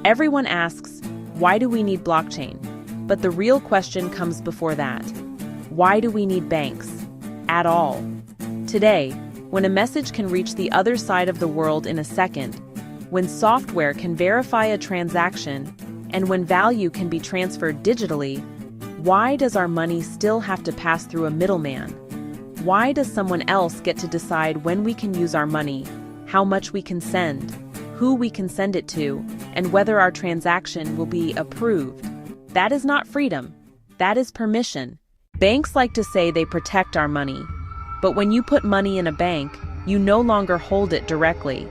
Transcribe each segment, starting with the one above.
Everyone asks, why do we need blockchain? But the real question comes before that. Why do we need banks? At all? Today, when a message can reach the other side of the world in a second, when software can verify a transaction, and when value can be transferred digitally, why does our money still have to pass through a middleman? Why does someone else get to decide when we can use our money, how much we can send, who we can send it to, and whether our transaction will be approved? That is not freedom. That is permission. Banks like to say they protect our money. But when you put money in a bank, you no longer hold it directly.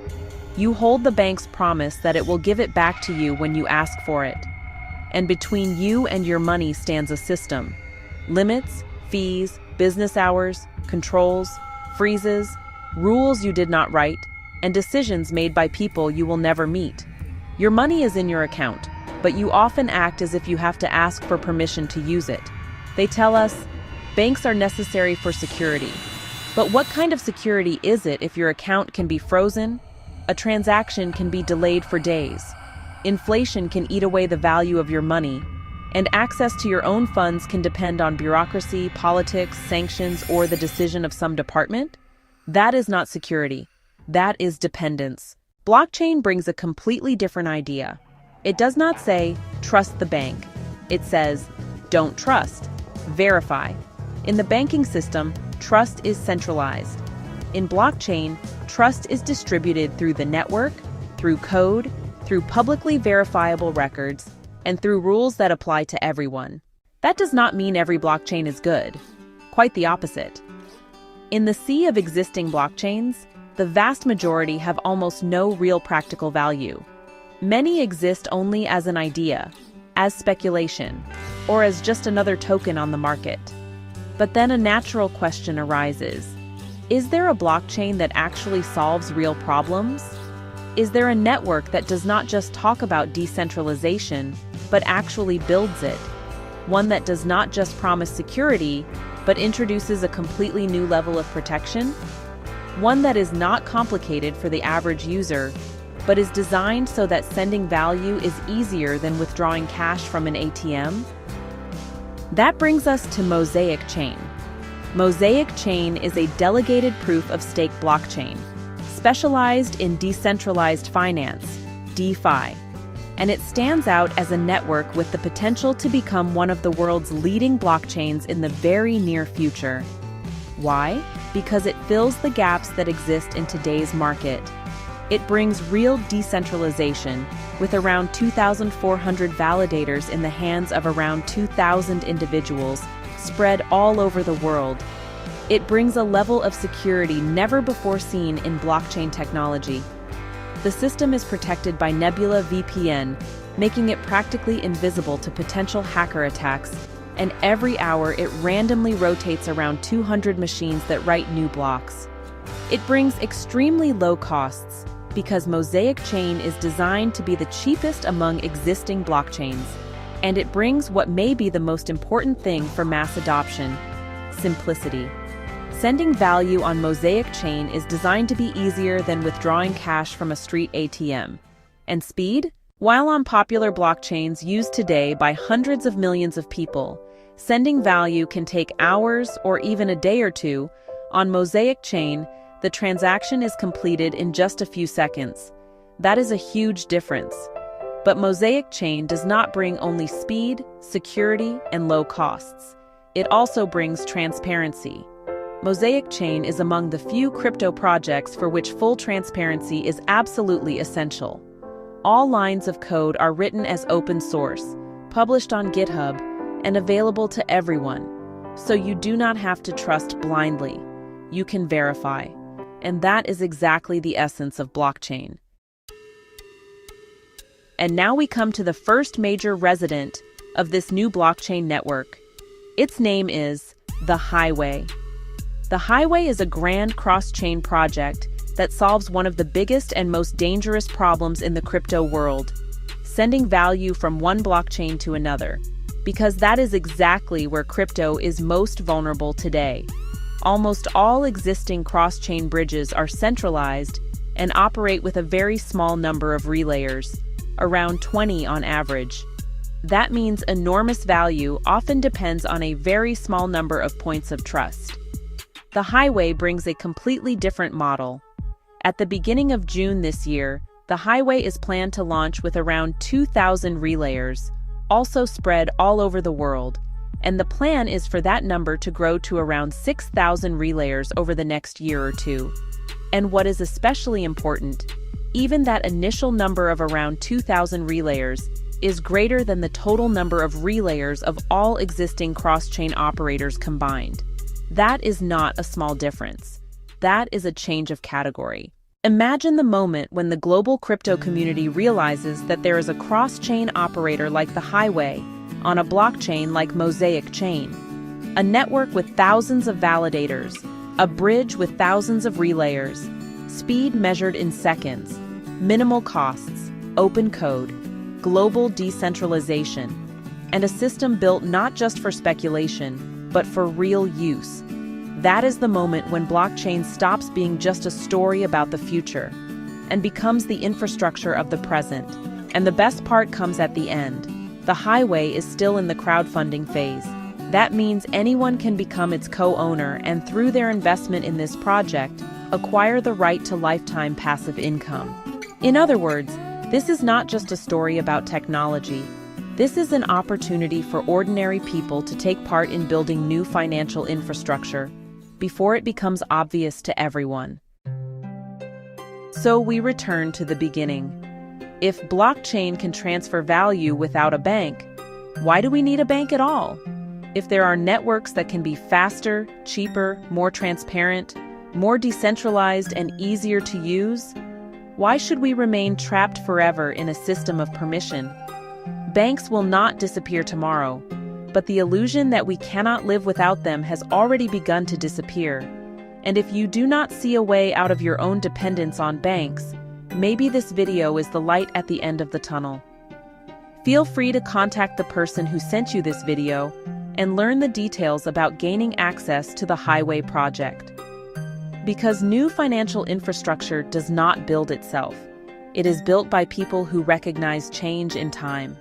You hold the bank's promise that it will give it back to you when you ask for it. And between you and your money stands a system. Limits, fees, business hours, controls, freezes, rules you did not write, and decisions made by people you will never meet. Your money is in your account, but you often act as if you have to ask for permission to use it. They tell us, banks are necessary for security. But what kind of security is it if your account can be frozen? A transaction can be delayed for days. Inflation can eat away the value of your money. And access to your own funds can depend on bureaucracy, politics, sanctions, or the decision of some department? That is not security. That is dependence. Blockchain brings a completely different idea. It does not say, trust the bank. It says, don't trust, verify. In the banking system, trust is centralized. In blockchain, trust is distributed through the network, through code, through publicly verifiable records, and through rules that apply to everyone. That does not mean every blockchain is good. Quite the opposite. In the sea of existing blockchains, the vast majority have almost no real practical value. Many exist only as an idea, as speculation, or as just another token on the market. But then a natural question arises. Is there a blockchain that actually solves real problems? Is there a network that does not just talk about decentralization, but actually builds it? One that does not just promise security, but introduces a completely new level of protection? One that is not complicated for the average user, but is designed so that sending value is easier than withdrawing cash from an ATM? That brings us to Mosaic Chain. Mosaic Chain is a delegated proof-of-stake blockchain, specialized in decentralized finance, DeFi, and it stands out as a network with the potential to become one of the world's leading blockchains in the very near future. Why? Because it fills the gaps that exist in today's market. It brings real decentralization, with around 2,400 validators in the hands of around 2,000 individuals, spread all over the world. It brings a level of security never before seen in blockchain technology. The system is protected by Nebula VPN, making it practically invisible to potential hacker attacks, and every hour it randomly rotates around 200 machines that write new blocks. It brings extremely low costs, because Mosaic Chain is designed to be the cheapest among existing blockchains, and it brings what may be the most important thing for mass adoption: simplicity. Sending value on Mosaic Chain is designed to be easier than withdrawing cash from a street ATM. And speed? While on popular blockchains used today by hundreds of millions of people, sending value can take hours or even a day or two. On Mosaic Chain, the transaction is completed in just a few seconds. That is a huge difference. But Mosaic Chain does not bring only speed, security, and low costs. It also brings transparency. Mosaic Chain is among the few crypto projects for which full transparency is absolutely essential. All lines of code are written as open source, published on GitHub, and available to everyone. So you do not have to trust blindly. You can verify. And that is exactly the essence of blockchain. And now we come to the first major resident of this new blockchain network. Its name is the Highway. The Highway is a grand cross-chain project that solves one of the biggest and most dangerous problems in the crypto world: sending value from one blockchain to another, because that is exactly where crypto is most vulnerable today. Almost all existing cross-chain bridges are centralized and operate with a very small number of relayers. around 20 on average. That means enormous value often depends on a very small number of points of trust. The highway brings a completely different model. At the beginning of June this year, the highway is planned to launch with around 2,000 relayers, also spread all over the world, and the plan is for that number to grow to around 6,000 relayers over the next year or two. And what is especially important, even that initial number of around 2,000 relayers is greater than the total number of relayers of all existing cross-chain operators combined. That is not a small difference. That is a change of category. Imagine the moment when the global crypto community realizes that there is a cross-chain operator like the highway on a blockchain like Mosaic chain, a network with thousands of validators, a bridge with thousands of relayers, speed measured in seconds, minimal costs, open code, global decentralization, and a system built not just for speculation, but for real use. That is the moment when blockchain stops being just a story about the future and becomes the infrastructure of the present. And the best part comes at the end. The highway is still in the crowdfunding phase. That means anyone can become its co-owner and through their investment in this project, acquire the right to lifetime passive income. In other words, this is not just a story about technology. This is an opportunity for ordinary people to take part in building new financial infrastructure before it becomes obvious to everyone. So we return to the beginning. If blockchain can transfer value without a bank, why do we need a bank at all? If there are networks that can be faster, cheaper, more transparent, more decentralized, and easier to use, why should we remain trapped forever in a system of permission? Banks will not disappear tomorrow, but the illusion that we cannot live without them has already begun to disappear. And if you do not see a way out of your own dependence on banks, maybe this video is the light at the end of the tunnel. Feel free to contact the person who sent you this video and learn the details about gaining access to the Highway project. Because new financial infrastructure does not build itself. It is built by people who recognize change in time.